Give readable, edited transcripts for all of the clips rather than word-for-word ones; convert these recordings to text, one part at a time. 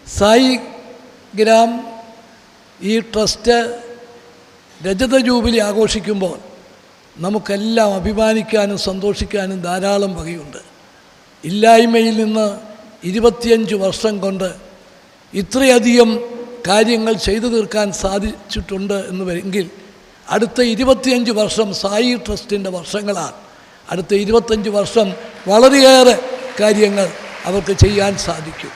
Sai gram ഈ trust രജത jubilee ആഘോഷിക്കുമ്പോൾ നമുക്കെല്ലാം അഭിമാനിക്കാനും സന്തോഷിക്കാനും ധാരാളം വകയുണ്ട്. ഇല്ലായ്മയിൽ നിന്ന് 25 വർഷം കൊണ്ട് ഇത്രയധികം കാര്യങ്ങൾ ചെയ്തു തീർക്കാൻ സാധിച്ചിട്ടുണ്ട് എന്നുവെങ്കിൽ അടുത്ത 25 വർഷം സായി ട്രസ്റ്റിൻ്റെ വർഷങ്ങളാണ്. അടുത്ത 25 വർഷം വളരെയേറെ കാര്യങ്ങൾ അവർക്ക് ചെയ്യാൻ സാധിക്കും.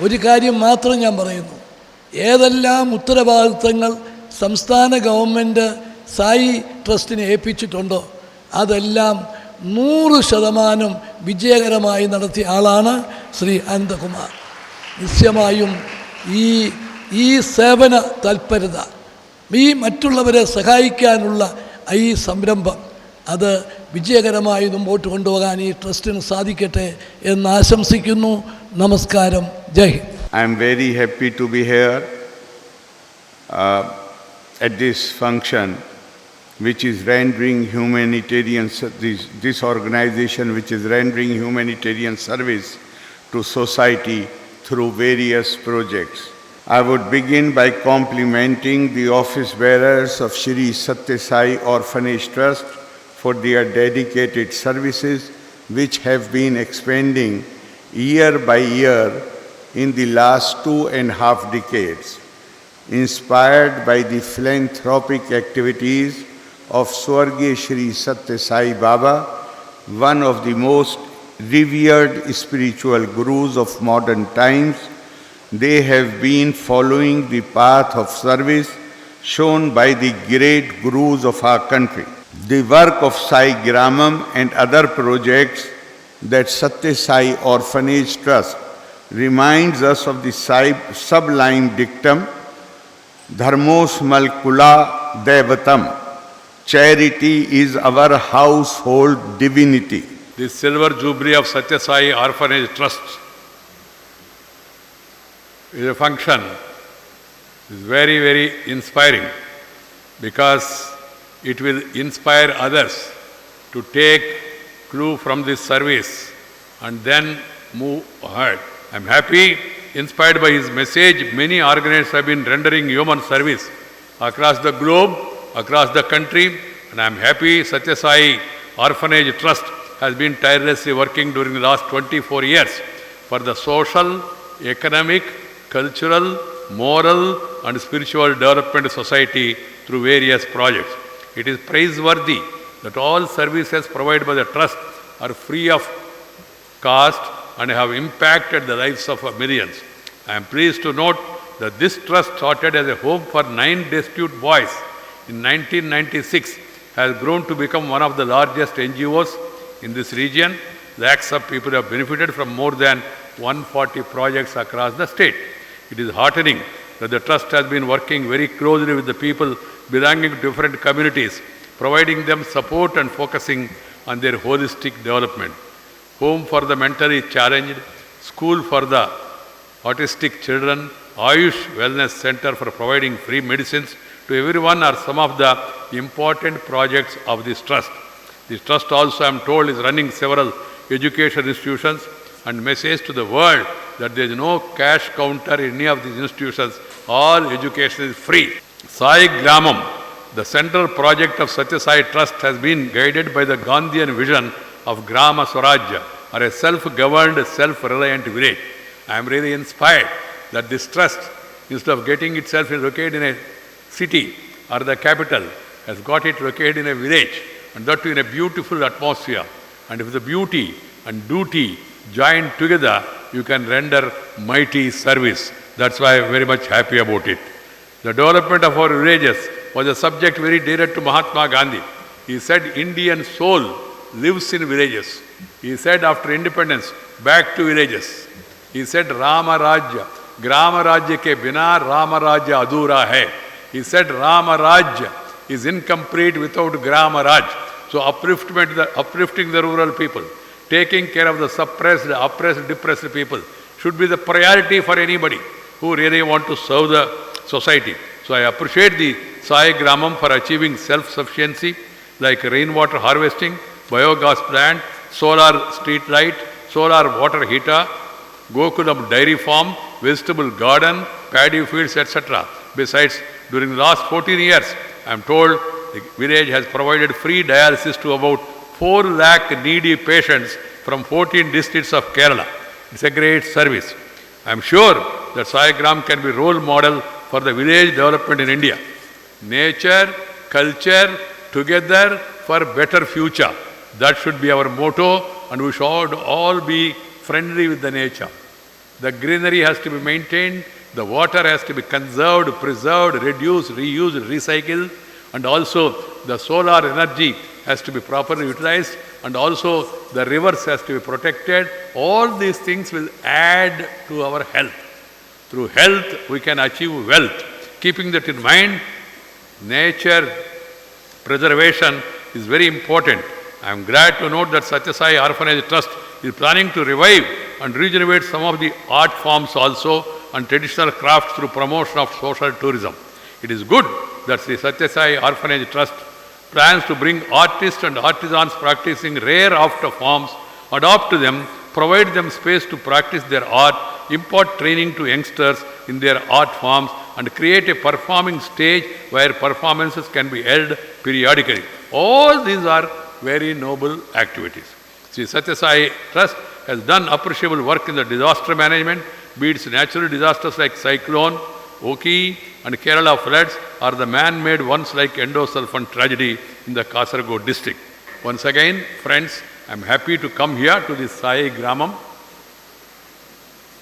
ഒരു കാര്യം മാത്രം ഞാൻ പറയുന്നു, ഏതെല്ലാം ഉത്തരവാദിത്തങ്ങൾ സംസ്ഥാന ഗവൺമെൻറ് സായി ട്രസ്റ്റിനെ ഏൽപ്പിച്ചിട്ടുണ്ടോ അതെല്ലാം 100% വിജയകരമായി നടത്തിയ ആളാണ് ശ്രീ അനന്തകുമാർ. നിശ്ചയമായും ഈ സേവന തൽപരത, ഈ മറ്റുള്ളവരെ സഹായിക്കാനുള്ള ഈ സംരംഭം അത് വിജയകരമായി മുമ്പോട്ട് കൊണ്ടുപോകാൻ ഈ ട്രസ്റ്റിന് സാധിക്കട്ടെ എന്ന് ആശംസിക്കുന്നു. നമസ്കാരം. ജയ് Hind. I am very happy to be here at this function which is rendering humanitarian, this organization which is rendering humanitarian service to society through various projects. I would begin by complimenting the office bearers of Shri Satya Sai Orphanage Trust for their dedicated services which have been expanding year by year in the last 2.5 decades. Inspired by the philanthropic activities of Swargya Shri Satya Sai Baba, one of the most revered spiritual gurus of modern times, they have been following the path of service shown by the great gurus of our country. The work of Sai Gramam and other projects that Satya Sai Orphanage Trust reminds us of the sublime dictum, Dharmosmal Kula Devatam. Charity is our household divinity. The silver jubilee of Satya Sai Orphanage Trust is a function is very, very inspiring because it will inspire others to take clue from this service and then move ahead. I am happy, inspired by his message, many organizations have been rendering human service across the globe, across the country, and I am happy Satya Sai Orphanage Trust has been tirelessly working during the last 24 years for the social, economic, cultural, moral and spiritual development of society through various projects. It is praiseworthy that all services provided by the trust are free of cost and have impacted the lives of millions. I am pleased to note that this trust, started as a home for 9 destitute boys in 1996, has grown to become one of the largest NGOs in this region. Lakhs of people have benefited from more than 140 projects across the state. It is heartening that the trust has been working very closely with the people belonging to different communities, providing them support and focusing on their holistic development. Home for the mentally challenged, school for the autistic children, Ayush Wellness Center for providing free medicines to everyone are some of the important projects of this trust. This trust also, I am told, is running several education institutions and message to the world that there is no cash counter in any of these institutions. All education is free. Sai Gramam, the central project of Satya Sai Trust, has been guided by the Gandhian vision of Grama Swarajya, or a self-governed, self-reliant village. I am really inspired that this trust, instead of getting itself located in a city or the capital, has got it located in a village, and that too in a beautiful atmosphere. And if the beauty and duty join together, you can render mighty service. That's why I am very much happy about it. The development of our villages was a subject very dear to Mahatma Gandhi. He said Indian soul lives in villages. He said after independence, back to villages. He said Rama Rajya, Grama Rajya ke bina Rama Rajya adhura hai. He said Rama Rajya is incomplete without Grama Raj. So uplifting the rural people, taking care of the suppressed, oppressed, depressed people should be the priority for anybody who really want to serve the society. So I appreciate the Sai Gramam for achieving self-sufficiency like rainwater harvesting, biogas plant, solar street light, solar water heater, Gokulam dairy farm, vegetable garden, paddy fields, etc. Besides, during the last 14 years, I am told the village has provided free dialysis to about 4 lakh needy patients from 14 districts of Kerala. It's a great service. I am sure that Sai Gram can be role model for the village development in India. Nature, culture, together for better future. That should be our motto, and we should all be friendly with the nature. The greenery has to be maintained, the water has to be conserved, preserved, reduced, reused, recycled, and also the solar energy has to be properly utilized, and also the rivers has to be protected. All these things will add to our health. Through health, we can achieve wealth. Keeping that in mind, nature preservation is very important. I am glad to note that Satya Sai Orphanage Trust is planning to revive and regenerate some of the art forms also and traditional crafts through promotion of social tourism. It is good that the Satya Sai Orphanage Trust plans to bring artists and artisans practicing rare art forms, adopt them, provide them space to practice their art, impart training to youngsters in their art forms, and create a performing stage where performances can be held periodically. All these are very noble activities. Sri Satya Sai Trust has done appreciable work in the disaster management, be it natural disasters like cyclone, Oki, and Kerala floods, or the man-made ones like endosulfan tragedy in the Kasaragod district. Once again, friends, I am happy to come here to this Sai Gramam,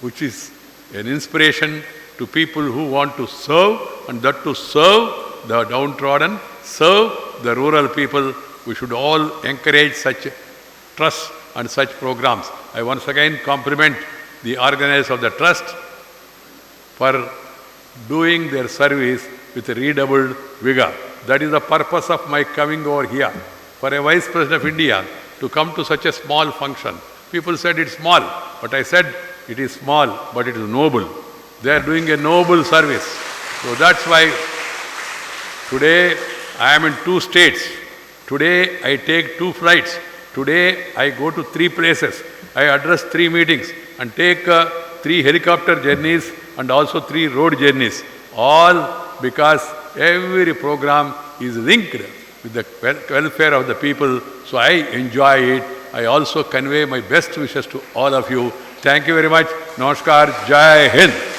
which is an inspiration to people who want to serve, and that to serve the downtrodden, serve the rural people. We should all encourage such trusts and such programs. I once again compliment the organizers of the trust for doing their service with redoubled vigor. That is the purpose of my coming over here. For a Vice President of India to come to such a small function. People said it's small, but I said it is small, but it is noble. They are doing a noble service. So that's why today I am in 2 states. Today I take 2 flights. Today I go to 3 places. I address 3 meetings and take 3 helicopter journeys and also 3 road journeys. All because every program is linked with the welfare of the people. So I enjoy it. I also convey my best wishes to all of you. Thank you very much. Namaskar. Jai Hind.